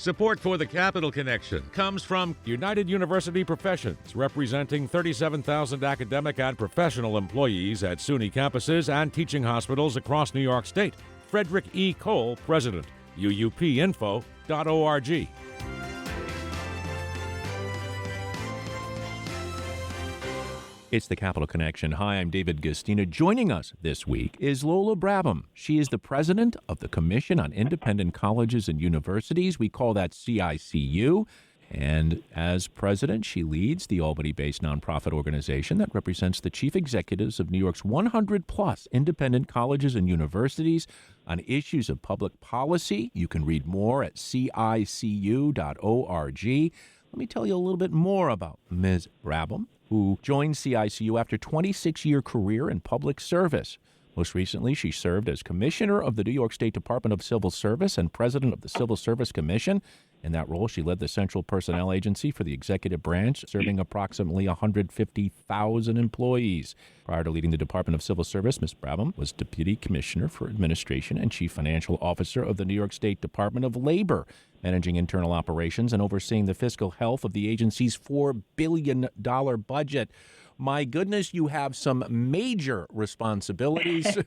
Support for the Capital Connection comes from United University Professions, representing 37,000 academic and professional employees at SUNY campuses and teaching hospitals across New York State. Frederick E. Cole, President, uupinfo.org. It's the Capital Connection. Hi, I'm David Gustina. Joining us this week is Lola Brabham. She is the president of the Commission on Independent Colleges and Universities. We call that CICU. And as president, she leads the Albany-based nonprofit organization that represents the chief executives of New York's 100-plus independent colleges and universities on issues of public policy. You can read more at cicu.org. Let me tell you a little bit more about Ms. Brabham, who joined CICU after a 26-year career in public service. Most recently, she served as commissioner of the New York State Department of Civil Service and president of the Civil Service Commission. In that role, she led the Central Personnel Agency for the executive branch, serving approximately 150,000 employees. Prior to leading the Department of Civil Service, Ms. Brabham was Deputy Commissioner for Administration and Chief Financial Officer of the New York State Department of Labor, managing internal operations and overseeing the fiscal health of the agency's $4 billion budget. My goodness, you have some major responsibilities.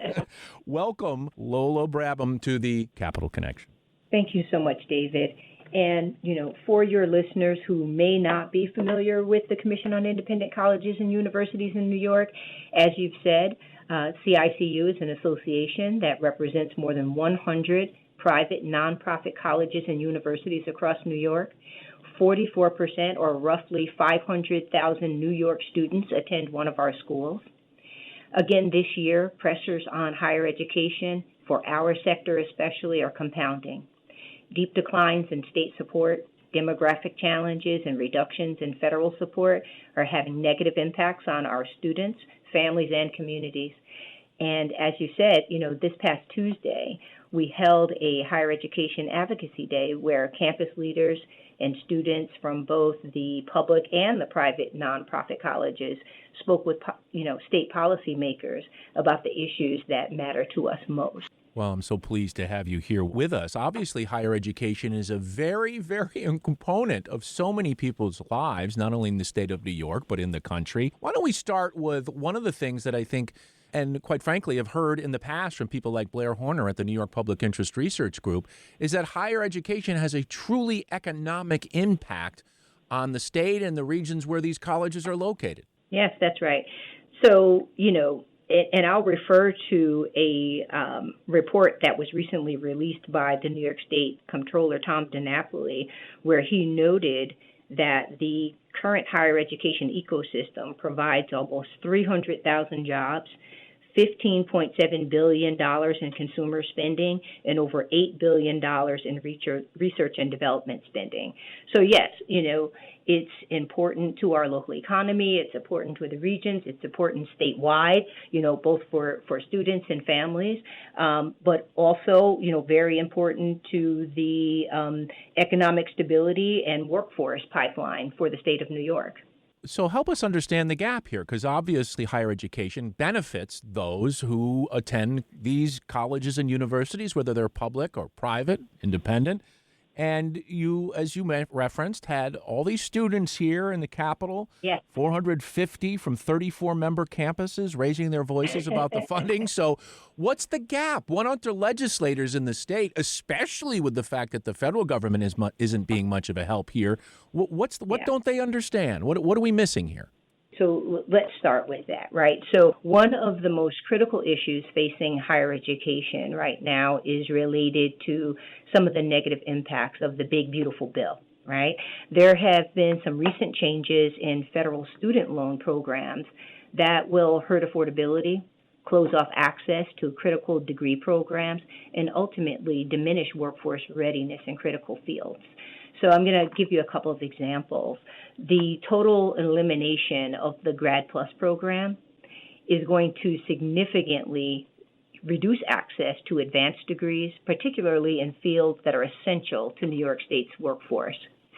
Welcome, Lola Brabham, to the Capital Connection. Thank you so much, David. And, for your listeners who may not be familiar with the Commission on Independent Colleges and Universities in New York, as you've said, CICU is an association that represents more than 100 private nonprofit colleges and universities across New York. 44%, or roughly 500,000 New York students, attend one of our schools. Again, this year, pressures on higher education, for our sector especially, are compounding. Deep declines in state support, demographic challenges, and reductions in federal support are having negative impacts on our students, families, and communities. And as you said, this past Tuesday, we held a higher education advocacy day where campus leaders and students from both the public and the private nonprofit colleges spoke with, state policymakers about the issues that matter to us most. Well, I'm so pleased to have you here with us. Obviously, higher education is a very, very component of so many people's lives, not only in the state of New York, but in the country. Why don't we start with one of the things that I think, and quite frankly, have heard in the past from people like Blair Horner at the New York Public Interest Research Group, is that higher education has a truly economic impact on the state and the regions where these colleges are located. Yes, that's right. So, and I'll refer to a report that was recently released by the New York State Comptroller Tom DiNapoli, where he noted that the current higher education ecosystem provides almost 300,000 jobs, $15.7 billion in consumer spending, and over $8 billion in research and development spending. So yes, it's important to our local economy, it's important to the regions, it's important statewide, both for students and families, but also, very important to the economic stability and workforce pipeline for the state of New York. So help us understand the gap here, because obviously higher education benefits those who attend these colleges and universities, whether they're public or private, independent. And you, as you referenced, had all these students here in the Capitol, yes. 450 from 34 member campuses raising their voices about the funding. So what's the gap? Why aren't there legislators in the state, especially with the fact that the federal government isn't being much of a help here? What don't they understand? What are we missing here? So let's start with that, right? So one of the most critical issues facing higher education right now is related to some of the negative impacts of the big, beautiful bill, right? There have been some recent changes in federal student loan programs that will hurt affordability, close off access to critical degree programs, and ultimately diminish workforce readiness in critical fields. So I'm going to give you a couple of examples. The total elimination of the Grad Plus program is going to significantly reduce access to advanced degrees, particularly in fields that are essential to New York State's workforce.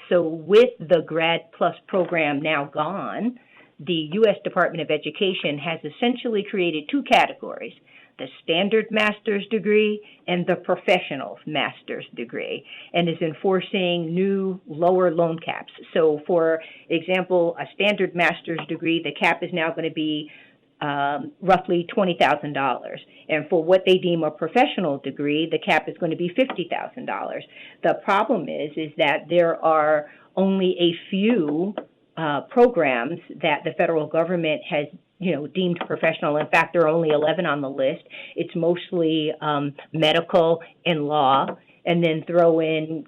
So with the Grad Plus program now gone, the U.S. Department of Education has essentially created two categories, the standard master's degree and the professional master's degree, and is enforcing new lower loan caps. So, for example, a standard master's degree, the cap is now going to be roughly $20,000. And for what they deem a professional degree, the cap is going to be $50,000. The problem is that there are only a few programs that the federal government has deemed professional. In fact, there are only 11 on the list. It's mostly medical and law, and then throw in,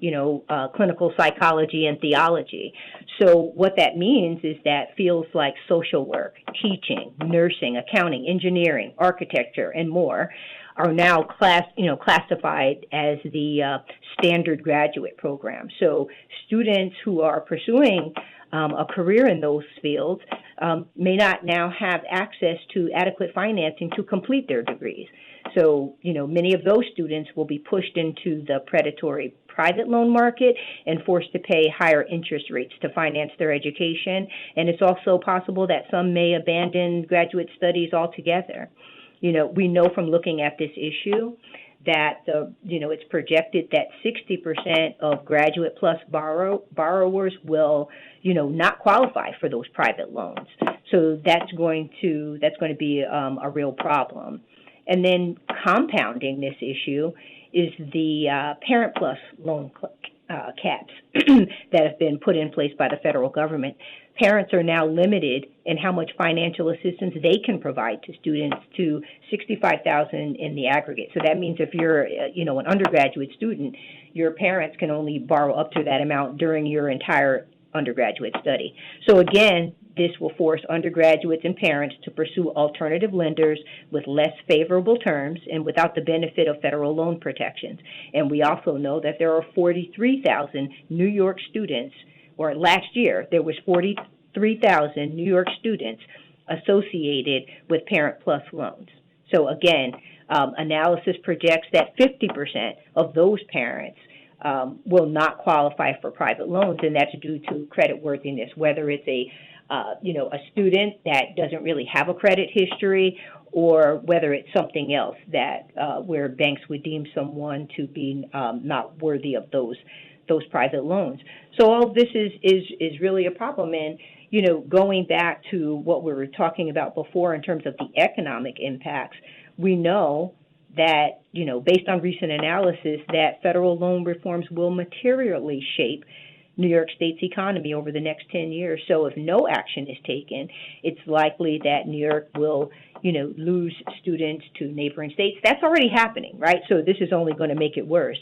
clinical psychology and theology. So what that means is that fields like social work, teaching, nursing, accounting, engineering, architecture, and more are now classified as the standard graduate program. So students who are pursuing a career in those fields may not now have access to adequate financing to complete their degrees. So, many of those students will be pushed into the predatory private loan market and forced to pay higher interest rates to finance their education. And it's also possible that some may abandon graduate studies altogether. We know from looking at this issue that it's projected that 60% of graduate plus borrowers will, not qualify for those private loans. So that's going to be a real problem. And then compounding this issue is the Parent Plus loan caps that have been put in place by the federal government. Parents are now limited in how much financial assistance they can provide to students to $65,000 in the aggregate. So that means if you're, an undergraduate student, your parents can only borrow up to that amount during your entire undergraduate study. So again, this will force undergraduates and parents to pursue alternative lenders with less favorable terms and without the benefit of federal loan protections. And we also know that there are 43,000 New York students, or last year there was 43,000 New York students associated with Parent Plus loans. So again, analysis projects that 50% of those parents will not qualify for private loans, and that's due to creditworthiness, whether it's a student that doesn't really have a credit history, or whether it's something else that where banks would deem someone to be not worthy of those private loans. So all this is really a problem. And going back to what we were talking about before in terms of the economic impacts, we know that based on recent analysis, that federal loan reforms will materially shape New York State's economy over the next 10 years. So if no action is taken, it's likely that New York will, lose students to neighboring states. That's already happening, right? So this is only going to make it worse.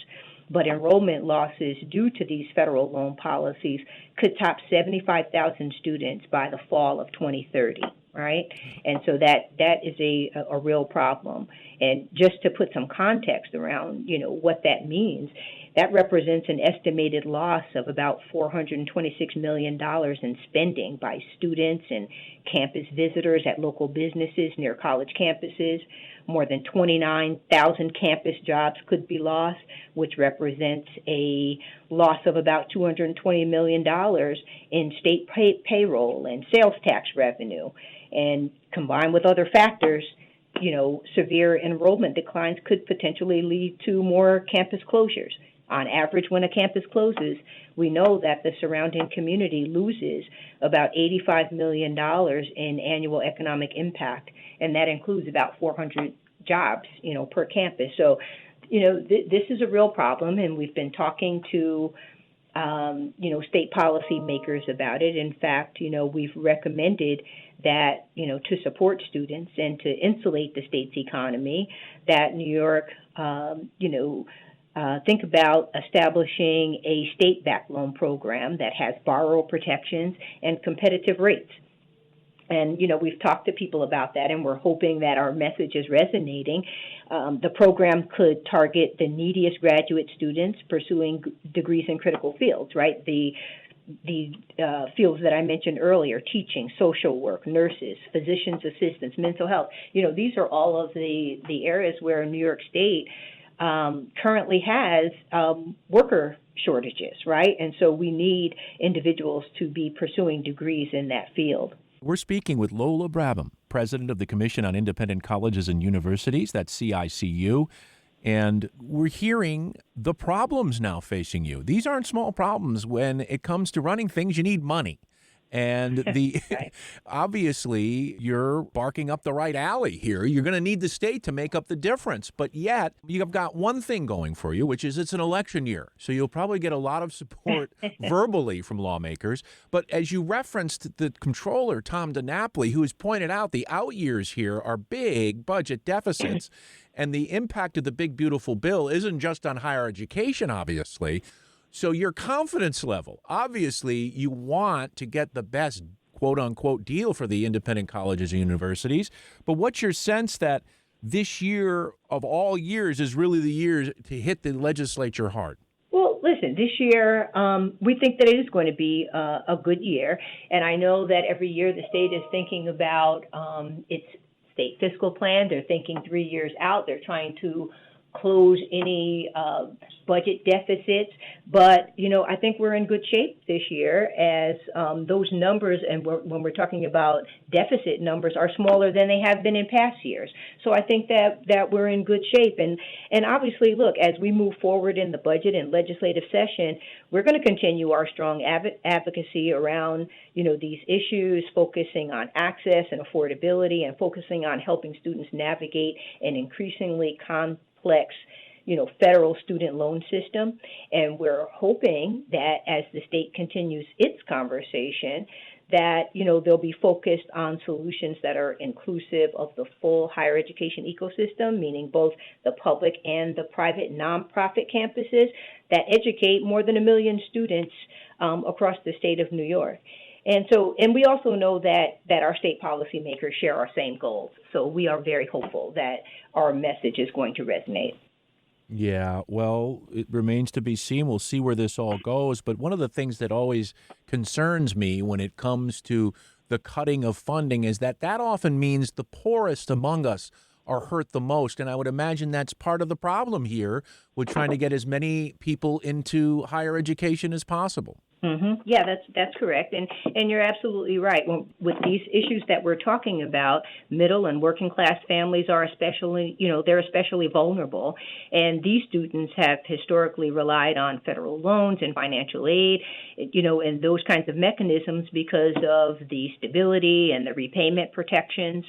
But enrollment losses due to these federal loan policies could top 75,000 students by the fall of 2030, right? And so that is a real problem. And just to put some context around, what that means, that represents an estimated loss of about $426 million in spending by students and campus visitors at local businesses near college campuses. More than 29,000 campus jobs could be lost, which represents a loss of about $220 million in state payroll and sales tax revenue. And combined with other factors, severe enrollment declines could potentially lead to more campus closures. On average, when a campus closes, we know that the surrounding community loses about $85 million in annual economic impact, and that includes about 400 jobs, per campus. So, this is a real problem, and we've been talking to, state policy makers about it. In fact, we've recommended that, to support students and to insulate the state's economy, that New York, think about establishing a state-backed loan program that has borrower protections and competitive rates. And, we've talked to people about that, and we're hoping that our message is resonating. The program could target the neediest graduate students pursuing degrees in critical fields, right? The fields that I mentioned earlier, teaching, social work, nurses, physician's assistants, mental health. These are all of the areas where New York State currently has worker shortages, right? And so we need individuals to be pursuing degrees in that field. We're speaking with Lola Brabham, president of the Commission on Independent Colleges and Universities, that's CICU. And we're hearing the problems now facing you. These aren't small problems. When it comes to running things, you need money. And obviously, you're barking up the right alley here. You're going to need the state to make up the difference. But yet, you've got one thing going for you, which is it's an election year. So you'll probably get a lot of support verbally from lawmakers. But as you referenced the comptroller, Tom DiNapoli, who has pointed out the out years here are big budget deficits. And the impact of the big, beautiful bill isn't just on higher education, obviously. So your confidence level, obviously, you want to get the best, quote unquote, deal for the independent colleges and universities. But what's your sense that this year of all years is really the year to hit the legislature hard? Well, listen, this year, we think that it is going to be a good year. And I know that every year the state is thinking about its state fiscal plan. They're thinking 3 years out. They're trying to close any budget deficits. But, I think we're in good shape this year as those numbers, and when we're talking about deficit numbers, are smaller than they have been in past years. So I think that we're in good shape. And obviously, look, as we move forward in the budget and legislative session, we're going to continue our strong advocacy around, these issues, focusing on access and affordability and focusing on helping students navigate an increasingly complex, federal student loan system. And we're hoping that as the state continues its conversation, that, they'll be focused on solutions that are inclusive of the full higher education ecosystem, meaning both the public and the private nonprofit campuses that educate more than 1 million students across the state of New York. And we also know that our state policymakers share our same goals. So we are very hopeful that our message is going to resonate. Yeah, well, it remains to be seen. We'll see where this all goes. But one of the things that always concerns me when it comes to the cutting of funding is that often means the poorest among us are hurt the most. And I would imagine that's part of the problem here with trying to get as many people into higher education as possible. Mm-hmm. Yeah, that's correct, and you're absolutely right. With these issues that we're talking about, middle and working class families are especially, they're especially vulnerable, and these students have historically relied on federal loans and financial aid, and those kinds of mechanisms because of the stability and the repayment protections.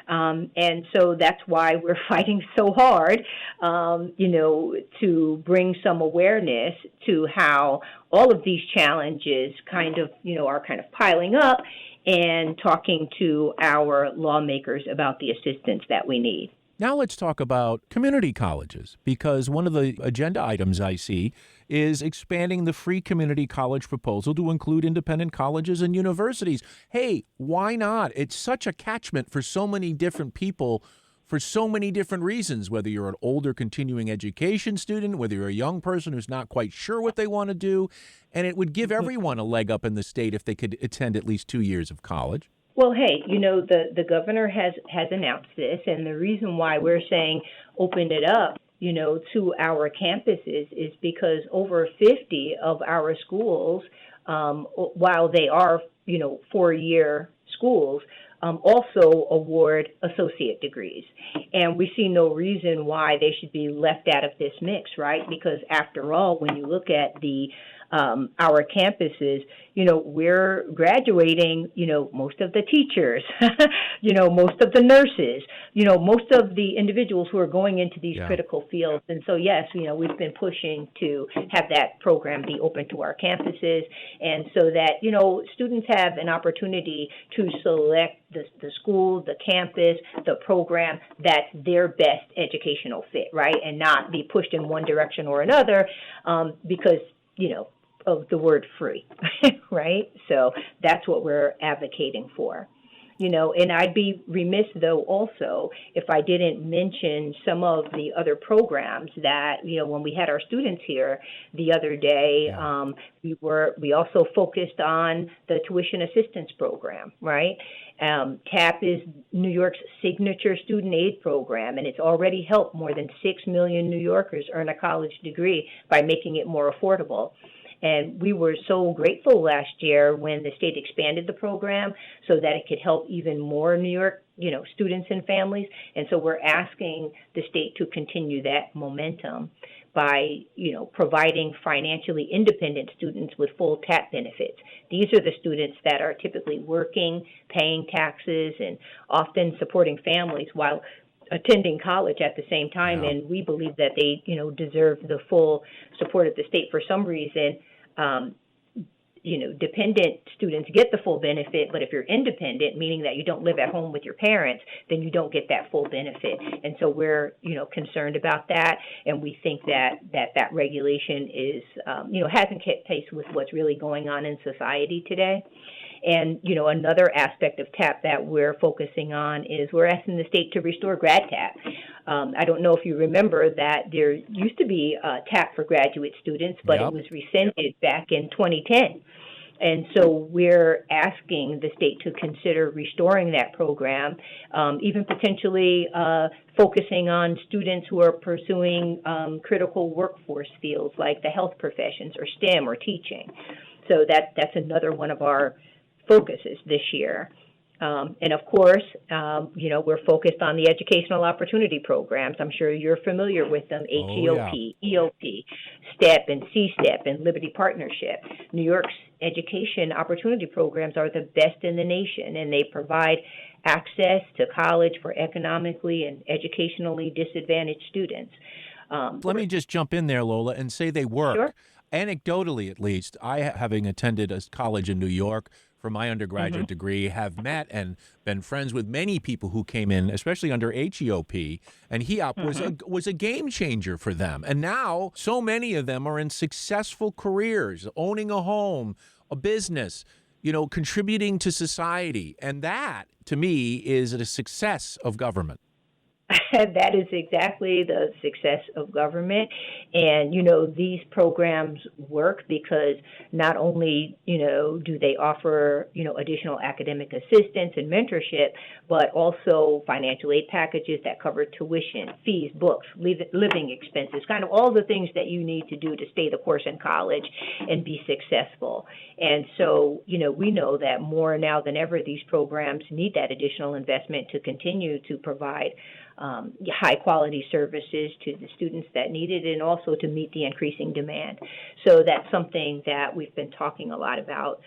And so that's why we're fighting so hard, to bring some awareness to how all of these challenges are piling up, and talking to our lawmakers about the assistance that we need. Now let's talk about community colleges, because one of the agenda items I see is expanding the free community college proposal to include independent colleges and universities. Hey, why not? It's such a catchment for so many different people for so many different reasons, whether you're an older continuing education student, whether you're a young person who's not quite sure what they want to do. And it would give everyone a leg up in the state if they could attend at least 2 years of college. Well, hey, the governor has announced this, and the reason why we're saying open it up, to our campuses is because over 50 of our schools, while they are, 4-year schools, also award associate degrees. And we see no reason why they should be left out of this mix, right? Because after all, when you look at our campuses, we're graduating, most of the teachers, most of the nurses, most of the individuals who are going into these critical fields. And so, yes, we've been pushing to have that program be open to our campuses, and so that, students have an opportunity to select the school, the campus, the program that's their best educational fit, right? And not be pushed in one direction or another because, of the word free, right? So that's what we're advocating for. And I'd be remiss, though, also, if I didn't mention some of the other programs that, when we had our students here the other day, we also focused on the tuition assistance program, right? TAP is New York's signature student aid program, and it's already helped more than 6 million New Yorkers earn a college degree by making it more affordable. And we were so grateful last year when the state expanded the program so that it could help even more New York students and families. And so we're asking the state to continue that momentum by, providing financially independent students with full TAP benefits. These are the students that are typically working, paying taxes, and often supporting families while attending college at the same time. Yeah. And we believe that they, deserve the full support of the state. For some reason, dependent students get the full benefit, but if you're independent, meaning that you don't live at home with your parents, then you don't get that full benefit. And so we're, concerned about that, and we think that regulation is, hasn't kept pace with what's really going on in society today. And, another aspect of TAP that we're focusing on is we're asking the state to restore grad TAP. I don't know if you remember that there used to be TAP for graduate students, but Yep. it was rescinded back in 2010. And so we're asking the state to consider restoring that program, even potentially focusing on students who are pursuing critical workforce fields like the health professions or STEM or teaching. So that's another one of our focuses this year. And of course, we're focused on the educational opportunity programs. I'm sure you're familiar with them: HEOP, EOP, STEP, and C-STEP, and Liberty Partnership. New York's education opportunity programs are the best in the nation, and they provide access to college for economically and educationally disadvantaged students. Let me just jump in there, Lola, and say they work. Sure. Anecdotally, at least, I, having attended a college in New York for my undergraduate degree, have met and been friends with many people who came in, especially under HEOP, and HEOP was a game changer for them. And now so many of them are in successful careers, owning a home, a business, contributing to society. And that, to me, is a success of government. That is exactly the success of government. And, these programs work because not only, do they offer, additional academic assistance and mentorship, but also financial aid packages that cover tuition, fees, books, living expenses, kind of all the things that you need to do to stay the course in college and be successful. And so, we know that more now than ever, these programs need that additional investment to continue to provide high quality services to the students that need it, and also to meet the increasing demand. So that's something that we've been talking a lot about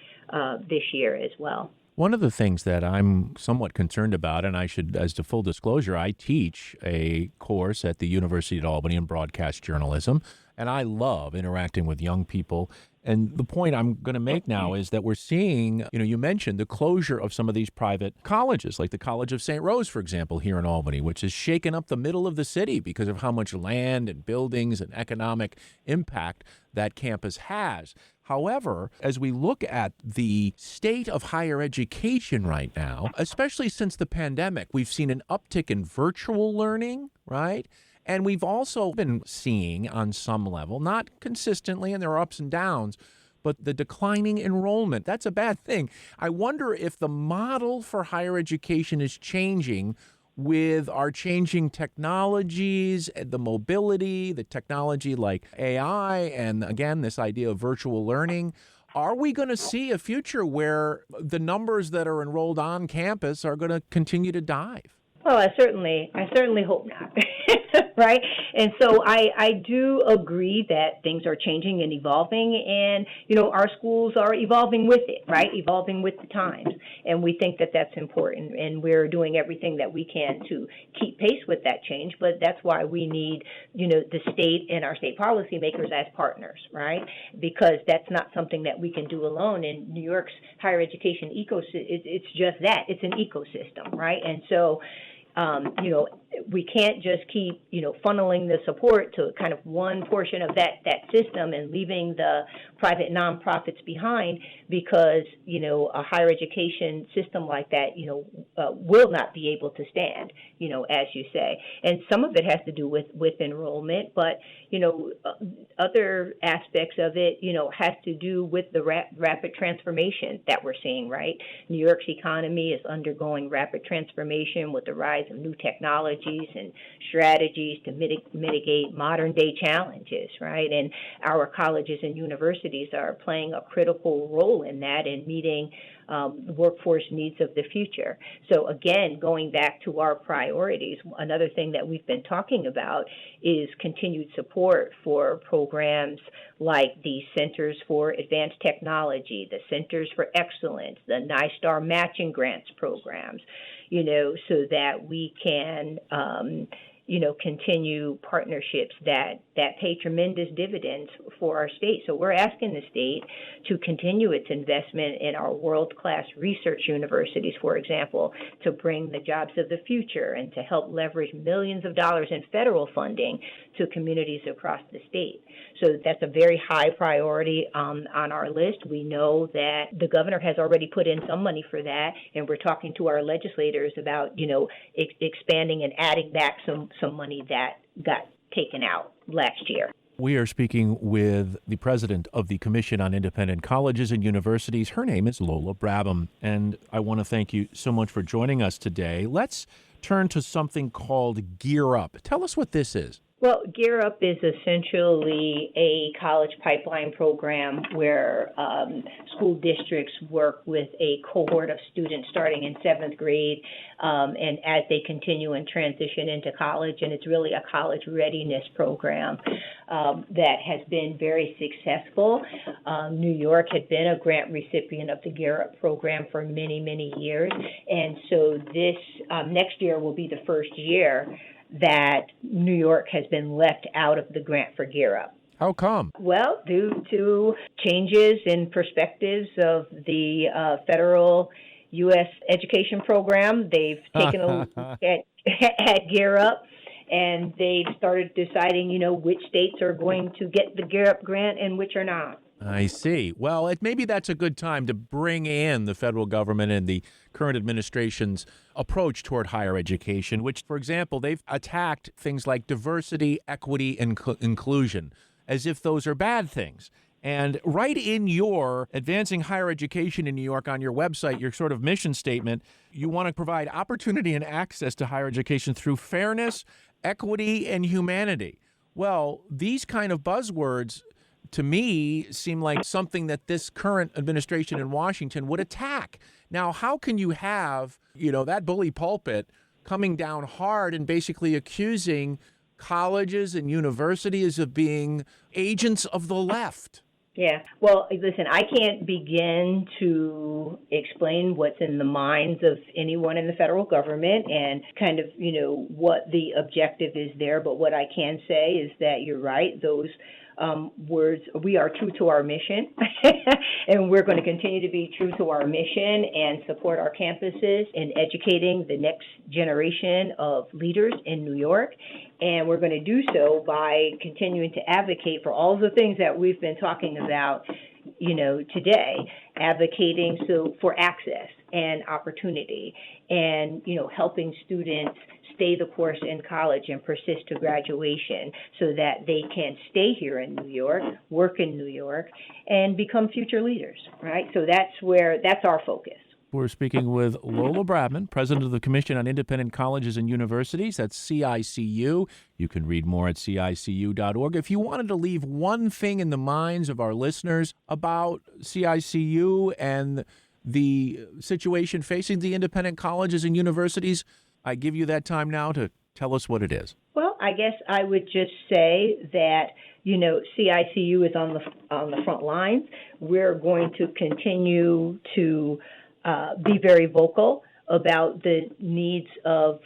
this year as well. One of the things that I'm somewhat concerned about, and I should, as to full disclosure, I teach a course at the University of Albany in broadcast journalism, and I love interacting with young people. And the point I'm going to make now is that we're seeing, you mentioned the closure of some of these private colleges, like the College of St. Rose, for example, here in Albany, which has shaken up the middle of the city because of how much land and buildings and economic impact that campus has. However, as we look at the state of higher education right now, especially since the pandemic, we've seen an uptick in virtual learning, right? And we've also been seeing on some level, not consistently, and there are ups and downs, but the declining enrollment. That's a bad thing. I wonder if the model for higher education is changing with our changing technologies, the mobility, the technology like AI, and again, this idea of virtual learning. Are we going to see a future where the numbers that are enrolled on campus are going to continue to dive? Well, I certainly hope not. Right? And so I do agree that things are changing and evolving, and, our schools are evolving with it, right? Evolving with the times. And we think that that's important, and we're doing everything that we can to keep pace with that change. But that's why we need, the state and our state policymakers as partners, right? Because that's not something that we can do alone. And New York's higher education ecosystem, it's just that. It's an ecosystem, right? And so, we can't just keep, funneling the support to kind of one portion of that system and leaving the private nonprofits behind, because, a higher education system like that, will not be able to stand, as you say. And some of it has to do with enrollment, but, other aspects of it, has to do with the rapid transformation that we're seeing, right? New York's economy is undergoing rapid transformation with the rise of new technology technologies and strategies to mitigate modern day challenges, right? And our colleges and universities are playing a critical role in that and meeting workforce needs of the future. So again, going back to our priorities, another thing that we've been talking about is continued support for programs like the Centers for Advanced Technology, the Centers for Excellence, the NYSTAR matching grants programs, so that we can continue partnerships that pay tremendous dividends for our state. So we're asking the state to continue its investment in our world-class research universities, for example, to bring the jobs of the future and to help leverage millions of dollars in federal funding to communities across the state. So that's a very high priority on our list. We know that the governor has already put in some money for that, and we're talking to our legislators about, expanding and adding back some money that got taken out last year. We are speaking with the president of the Commission on Independent Colleges and Universities. Her name is Lola Brabham, and I want to thank you so much for joining us today. Let's turn to something called Gear Up. Tell us what this is. Well, Gear Up is essentially a college pipeline program where school districts work with a cohort of students starting in 7th grade and as they continue and transition into college. And it's really a college readiness program that has been very successful. New York had been a grant recipient of the Gear Up program for many, many years. And so this next year will be the first year that New York has been left out of the grant for Gear Up. How come? Well, due to changes in perspectives of the federal U.S. education program, they've taken a look at Gear Up, and they've started deciding, which states are going to get the Gear Up grant and which are not. I see. Well, maybe that's a good time to bring in the federal government and the current administration's approach toward higher education, which, for example, they've attacked things like diversity, equity, and inclusion as if those are bad things. And right in your Advancing Higher Education in New York on your website, your sort of mission statement, you want to provide opportunity and access to higher education through fairness, equity, and humanity. Well, these kind of buzzwords to me seem like something that this current administration in Washington would attack. Now, how can you have, that bully pulpit coming down hard and basically accusing colleges and universities of being agents of the left? Yeah. Well, listen, I can't begin to explain what's in the minds of anyone in the federal government and kind of, what the objective is there. But what I can say is that you're right. Those words, we are true to our mission, and we're going to continue to be true to our mission and support our campuses in educating the next generation of leaders in New York. And we're going to do so by continuing to advocate for all the things that we've been talking about, today, advocating for access and opportunity and, helping students stay the course in college and persist to graduation so that they can stay here in New York, work in New York, and become future leaders, right? So that's our focus. We're speaking with Lola Brabham, president of the Commission on Independent Colleges and Universities. That's CICU. You can read more at cicu.org. If you wanted to leave one thing in the minds of our listeners about CICU and the situation facing the independent colleges and universities, I give you that time now to tell us what it is. Well, I guess I would just say that, CICU is on the front lines. We're going to continue to be very vocal about the needs of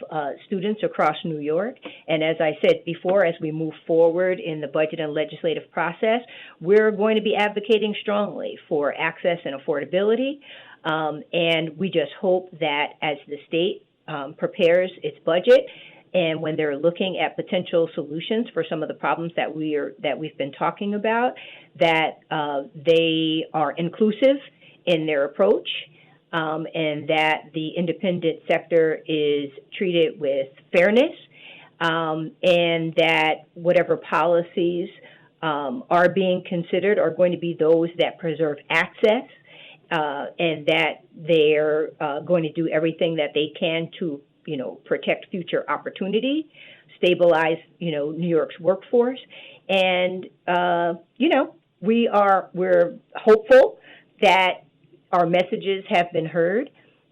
students across New York. And as I said before, as we move forward in the budget and legislative process, we're going to be advocating strongly for access and affordability. And we just hope that as the state prepares its budget, and when they're looking at potential solutions for some of the problems that we've been talking about, that they are inclusive in their approach, and that the independent sector is treated with fairness, and that whatever policies are being considered are going to be those that preserve access, and that they're going to do everything that they can to protect future opportunity, stabilize, New York's workforce. And, we're hopeful that our messages have been heard,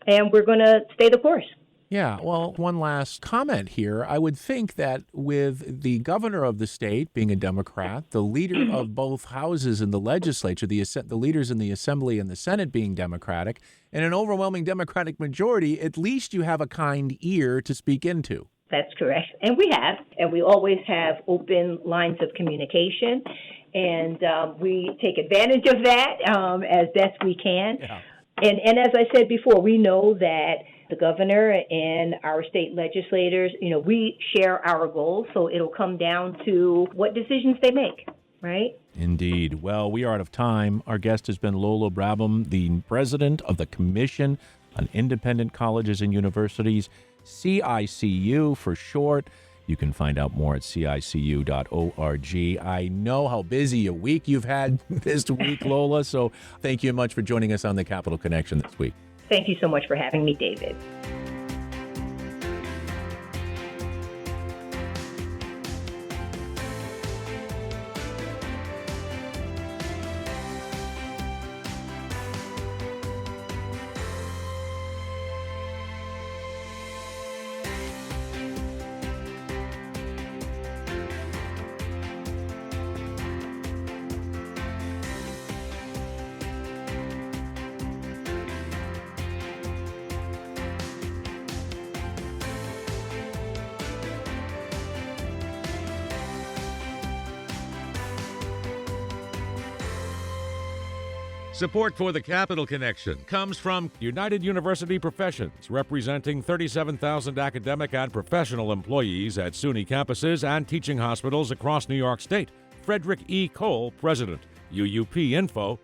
and we're going to stay the course. Yeah, well, one last comment here. I would think that with the governor of the state being a Democrat, the leader of both houses in the legislature, the leaders in the Assembly and the Senate being Democratic, and an overwhelming Democratic majority, at least you have a kind ear to speak into. That's correct. And we have. And we always have open lines of communication. And we take advantage of that as best we can. Yeah. And as I said before, we know that the governor and our state legislators, we share our goals. So it'll come down to what decisions they make, right? Indeed. Well, we are out of time. Our guest has been Lola Brabham, the president of the Commission on Independent Colleges and Universities, CICU for short. You can find out more at cicu.org. I know how busy a week you've had this week, Lola, so thank you much for joining us on the Capital Connection this week. Thank you so much for having me, David. Support for the Capital Connection comes from United University Professions, representing 37,000 academic and professional employees at SUNY campuses and teaching hospitals across New York State. Frederick E. Cole, President, uupinfo.org.